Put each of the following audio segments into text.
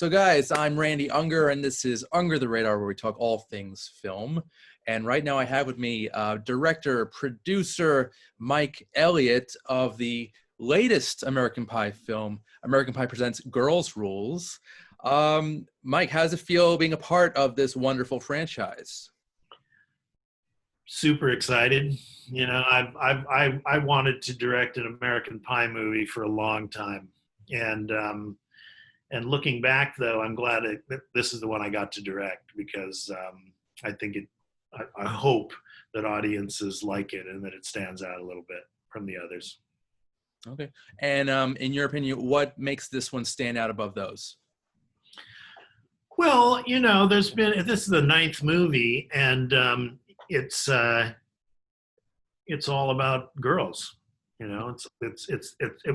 So guys, I'm Randy Unger, and this is Unger the Radar, where we talk all things film. And right now I have with me director, producer Mike Elliott of the latest American Pie film, American Pie Presents Girls' Rules. Mike, how does it feel being a part of this wonderful franchise? Super excited. You know, I wanted to direct an American Pie movie for a long time, and looking back, though, I'm glad that this is the one I got to direct because I think it. I hope that audiences like it and that it stands out a little bit from the others. Okay. And in your opinion, what makes this one stand out above those? Well, you know, this is the ninth movie, and it's all about girls. You know,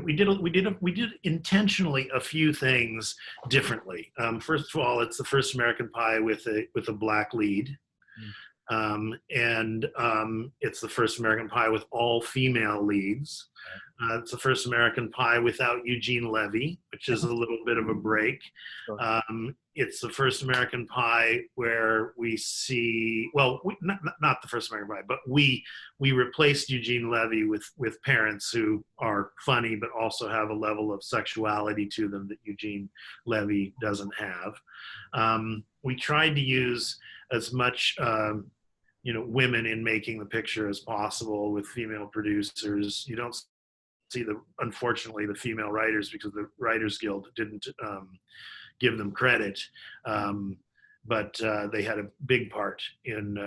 we did intentionally a few things differently. First of all, it's the first American Pie with a black lead. And it's the first American Pie with all female leads. It's the first American Pie without Eugene Levy, which is a little bit of a break. It's the first American Pie where we see, well, not the first American Pie, but we replaced Eugene Levy with parents who are funny but also have a level of sexuality to them that Eugene Levy doesn't have. We tried to use as much women in making the picture as possible with female producers. You don't see unfortunately the female writers because the Writers Guild didn't give them credit, but they had a big part in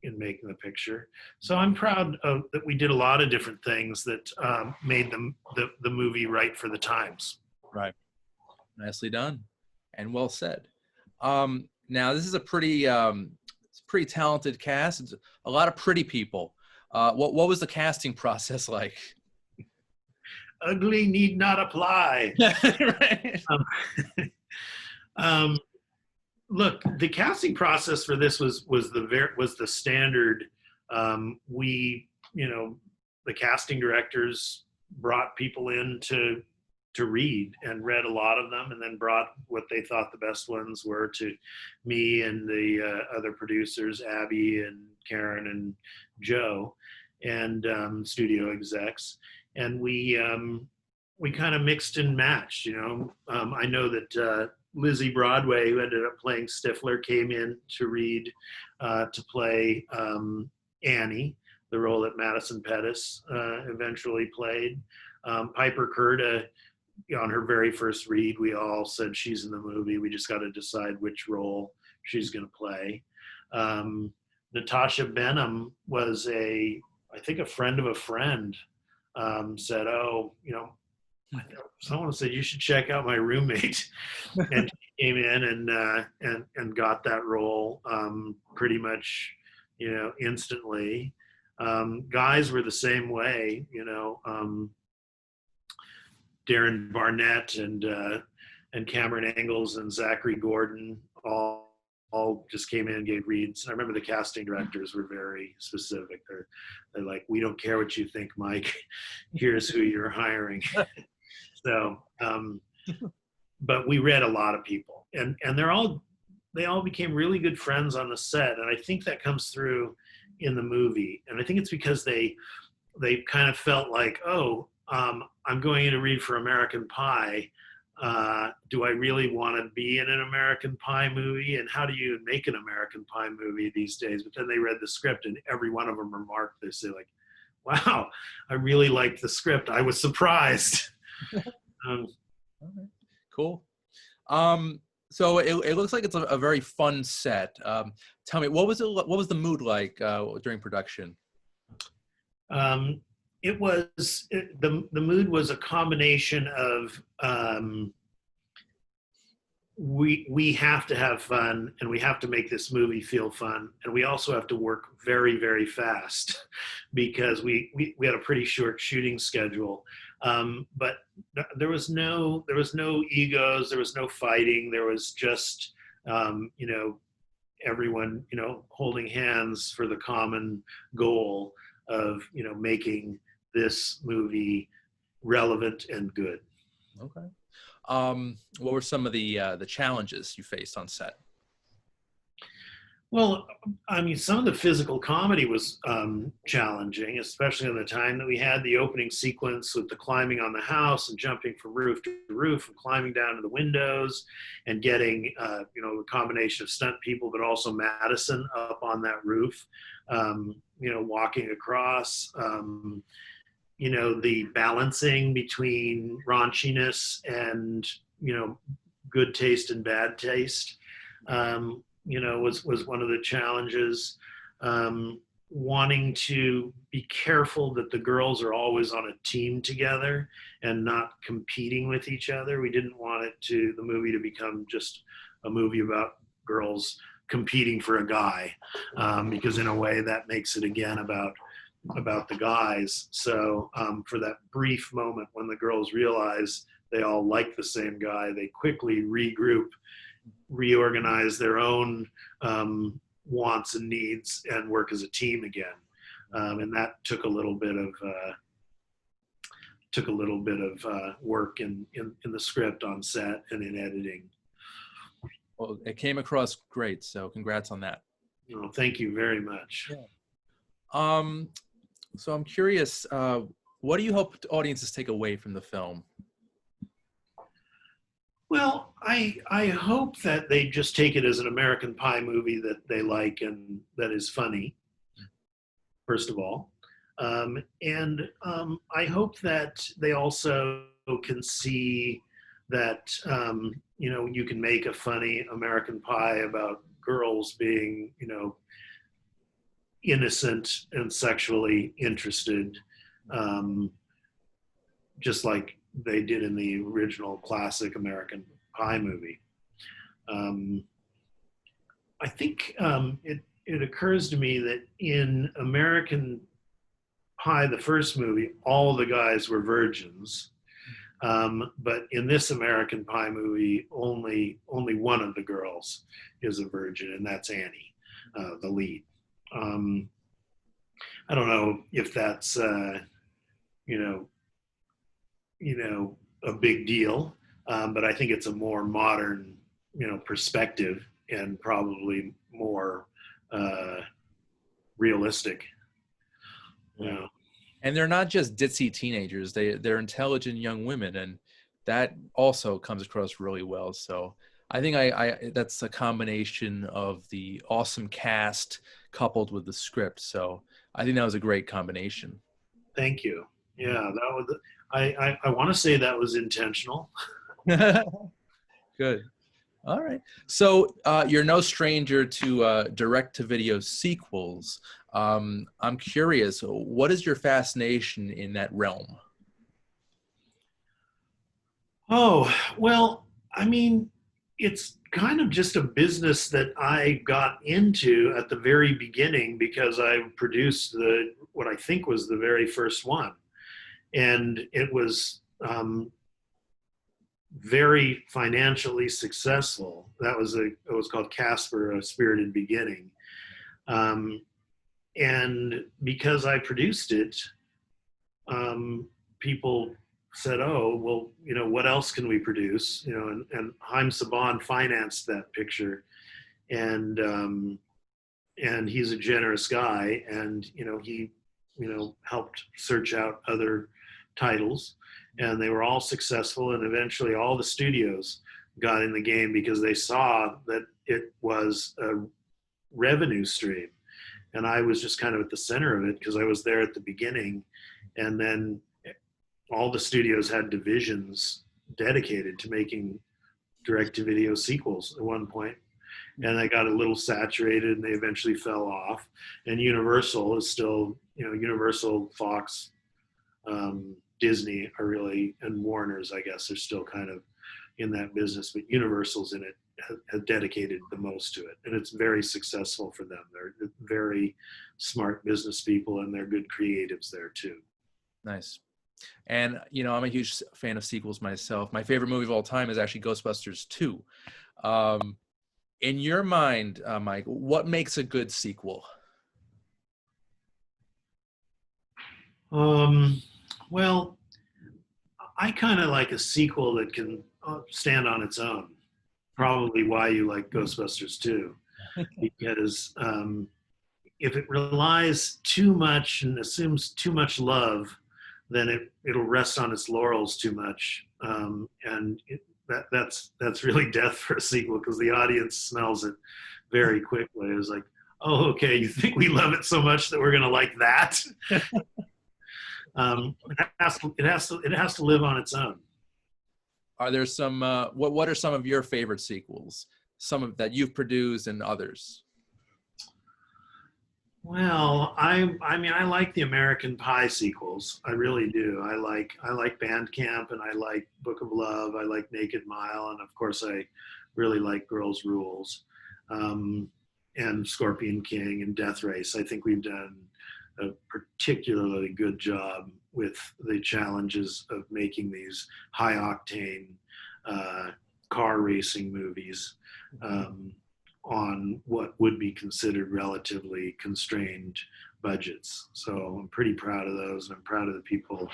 making the picture. So I'm proud that we did a lot of different things that made the movie right for the times. Right. Nicely done and well said. Now this is a pretty talented cast. It's a lot of pretty people. What was the casting process like? Ugly need not apply. Right. Look, the casting process for this was the standard. The casting directors brought people in to read and read a lot of them, and then brought what they thought the best ones were to me and the other producers, Abby and Karen and Joe, and studio execs. And we kind of mixed and matched, you know. I know that Lizzie Broadway, who ended up playing Stifler, came in to read to play Annie, the role that Madison Pettis eventually played. Piper Curda, on her very first read, we all said she's in the movie. We just got to decide which role she's going to play. Natasha Benham was I think a friend of a friend said, "Oh, you know, someone said you should check out my roommate," and she came in and got that role pretty much, you know, instantly. Guys were the same way, you know. Darren Barnett and Cameron Engels and Zachary Gordon all just came in and gave reads. I remember the casting directors were very specific. They're like, "We don't care what you think, Mike. Here's who you're hiring." So, but we read a lot of people, and they all became really good friends on the set, and I think that comes through in the movie. And I think it's because they kind of felt like, oh, I'm going in to read for American Pie. Do I really want to be in an American Pie movie? And how do you make an American Pie movie these days? But then they read the script, and every one of them remarked, they say like, "Wow, I really liked the script. I was surprised." Okay. Cool. So it looks like it's a very fun set. Tell me, what was the mood like during production? The mood was a combination of we have to have fun, and we have to make this movie feel fun, and we also have to work very, very fast because we had a pretty short shooting schedule. But there was no egos, there was no fighting, there was just everyone holding hands for the common goal of making this movie relevant and good. Okay. What were some of the challenges you faced on set? Well, I mean, some of the physical comedy was challenging, especially in the time that we had the opening sequence with the climbing on the house and jumping from roof to roof and climbing down to the windows and getting, a combination of stunt people, but also Madison up on that roof, walking across. The balancing between raunchiness and, good taste and bad taste. Was one of the challenges. Wanting to be careful that the girls are always on a team together and not competing with each other. We didn't want the movie to become just a movie about girls competing for a guy, because in a way that makes it again about the guys. So for that brief moment when the girls realize they all like the same guy, they quickly regroup, reorganize their own wants and needs, and work as a team again. And that took a little bit of work in the script, on set, and in editing. Well, it came across great, so congrats on that. Thank you very much. Yeah. So I'm curious, what do you hope audiences take away from the film? Well, I hope that they just take it as an American Pie movie that they like and that is funny, first of all. And I hope that they also can see that, you can make a funny American Pie about girls being, innocent and sexually interested, just like they did in the original classic American Pie movie. I think it occurs to me that in American Pie, the first movie, all the guys were virgins. But in this American Pie movie, only one of the girls is a virgin, and that's Annie, the lead. I don't know if that's a big deal, but I think it's a more modern perspective and probably more realistic. Yeah. And they're not just ditzy teenagers; they're intelligent young women, and that also comes across really well. So I think I that's a combination of the awesome cast coupled with the script. So I think that was a great combination. Thank you. Yeah, that was. I want to say that was intentional. Good. All right. So you're no stranger to direct-to-video sequels. I'm curious, what is your fascination in that realm? Oh, well, I mean, it's kind of just a business that I got into at the very beginning because I produced what I think was the very first one. And it was very financially successful. It was called Casper, A Spirited Beginning. And because I produced it, people said, "Oh, well, what else can we produce?" And Haim Saban financed that picture, and he's a generous guy, and he helped search out other titles, and they were all successful, and eventually all the studios got in the game because they saw that it was a revenue stream, and I was just kind of at the center of it because I was there at the beginning, and then all the studios had divisions dedicated to making direct-to-video sequels at one point, and they got a little saturated, and they eventually fell off. And Universal is still, Universal, Fox, Disney are really, and Warner's, I guess, are still kind of in that business, but Universal's in it, have dedicated the most to it, and it's very successful for them. They're very smart business people, and they're good creatives there too. Nice. And I'm a huge fan of sequels myself. My favorite movie of all time is actually Ghostbusters 2. In your mind, Mike, what makes a good sequel? Well, I kind of like a sequel that can stand on its own. Probably why you like Ghostbusters too, because if it relies too much and assumes too much love, then it'll rest on its laurels too much, and that's really death for a sequel because the audience smells it very quickly. It's like, oh, okay, you think we love it so much that we're gonna like that? It has to live on its own. Are there some, what are some of your favorite sequels? Some of that you've produced and others? Well, I mean I like the American Pie sequels. I really do. I like Bandcamp and I like Book of Love. I like Naked Mile, and of course I really like Girls Rules, um, and Scorpion King and Death Race. I think we've done a particularly good job with the challenges of making these high octane car racing movies. On what would be considered relatively constrained budgets. So I'm pretty proud of those, and I'm proud of the people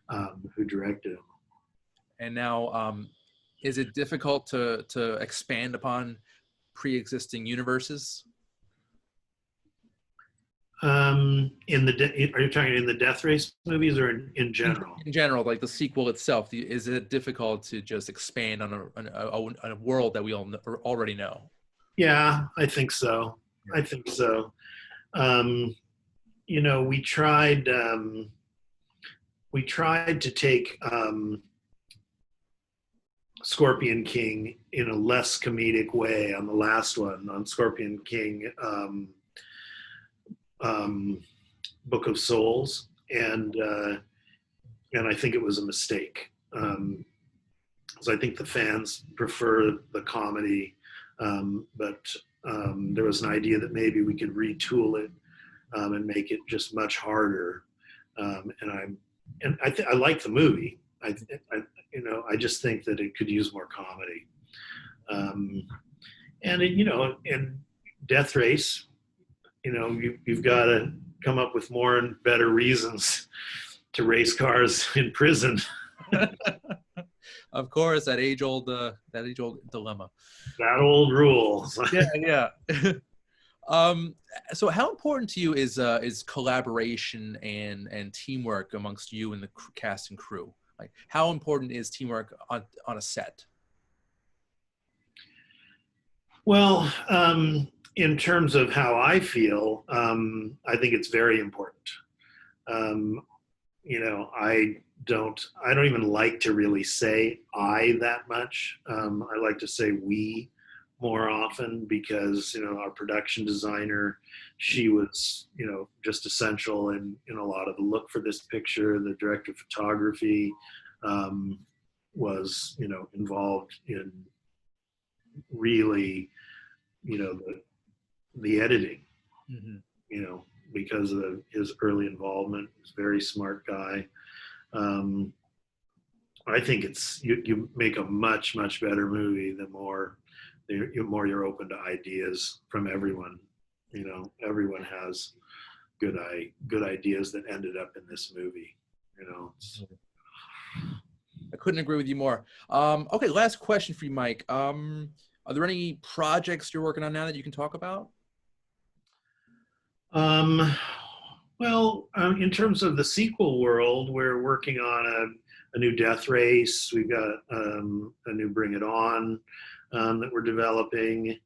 who directed them. And now, is it difficult to expand upon pre-existing universes? Are you talking in the Death Race movies or in general? In general, like the sequel itself, is it difficult to just expand on a world that we all already know? Yeah, I think so. I think so. Um, we tried to take Scorpion King in a less comedic way on the last one, on Scorpion King, Book of Souls, and I think it was a mistake. So I think the fans prefer the comedy, but there was an idea that maybe we could retool it and make it just much harder. I like the movie. I just think that it could use more comedy. And Death Race, you've got to come up with more and better reasons to race cars in prison. Of course, that age-old dilemma. That old rule. Yeah. So how important to you is collaboration and teamwork amongst you and the cast and crew? Like, how important is teamwork on a set? Well, in terms of how I feel, I think it's very important. I don't even like to really say I that much. I like to say we more often because, our production designer, she was, just essential in a lot of the look for this picture. The director of photography was, involved in really, the editing, mm-hmm. Because of his early involvement. He's a very smart guy. I think you make a much, much better movie the more you're open to ideas from everyone. Everyone has good ideas that ended up in this movie. I couldn't agree with you more. Okay, last question for you, Mike. Are there any projects you're working on now that you can talk about? Well, in terms of the sequel world, we're working on a new Death Race. We've got a new Bring It On that we're developing.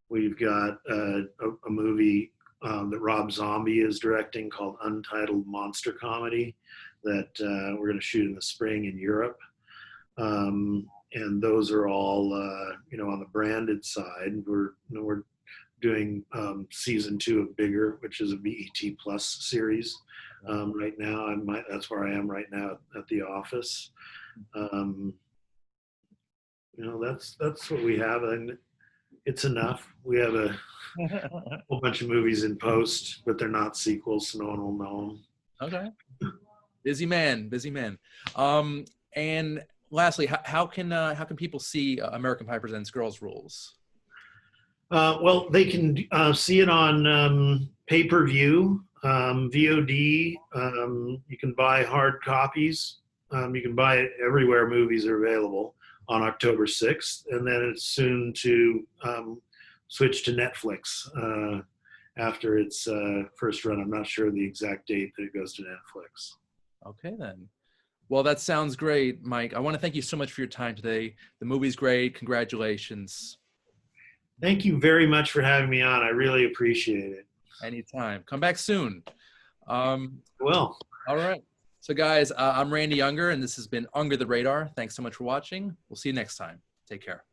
We've got a movie that Rob Zombie is directing called Untitled Monster Comedy that we're going to shoot in the spring in Europe. And those are all, on the branded side. We're doing season 2 of Bigger, which is a BET Plus series right now. That's where I am right now at the office. That's what we have, and it's enough. We have a whole bunch of movies in post, but they're not sequels, so no one will know them. Okay. Busy man. And lastly, how can people see American Pie Presents Girls Rules? Well, they can see it on pay-per-view VOD. You can buy hard copies. You can buy it everywhere movies are available on October 6th, and then it's soon to switch to Netflix after its first run. I'm not sure the exact date that it goes to Netflix. Okay, then. Well, that sounds great, Mike. I want to thank you so much for your time today. The movie's great. Congratulations. Thank you very much for having me on. I really appreciate it. Anytime. Come back soon. Well, all right. So, guys, I'm Randy Unger, and this has been Unger the Radar. Thanks so much for watching. We'll see you next time. Take care.